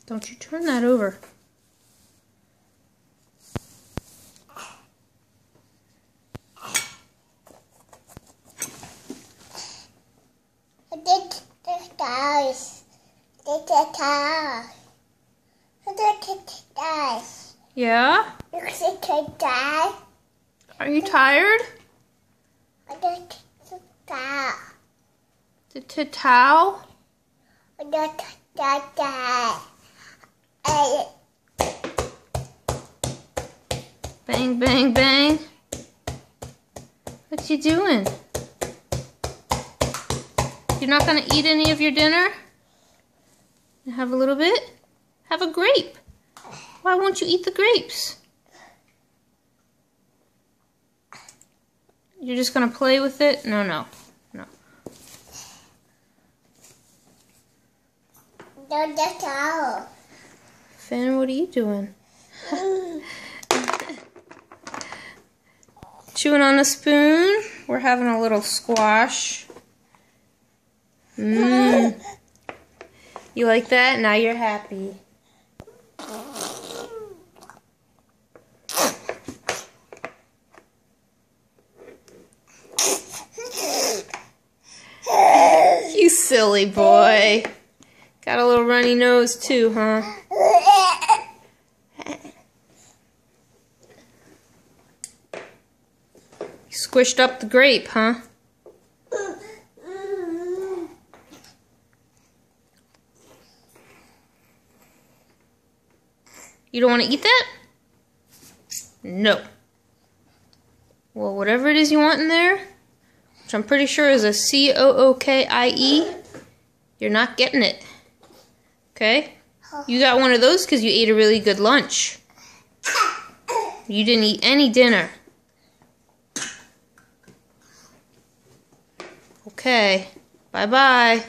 Don't you turn that over. Yeah? Are you tired? To towel? Bang, bang, bang. What you doing? You're not gonna eat any of your dinner? Have a little bit? Have a grape. Why won't you eat the grapes? You're just gonna play with it? No, no, no. Finn, what are you doing? Chewing on a spoon. We're having a little squash. You like that? Now you're happy. You silly boy. Got a little runny nose too, huh? You squished up the grape, huh? You don't want to eat that? No. Well, whatever it is you want in there, which I'm pretty sure is a C-O-O-K-I-E, you're not getting it. Okay? You got one of those because you ate a really good lunch. You didn't eat any dinner. Okay. Bye-bye.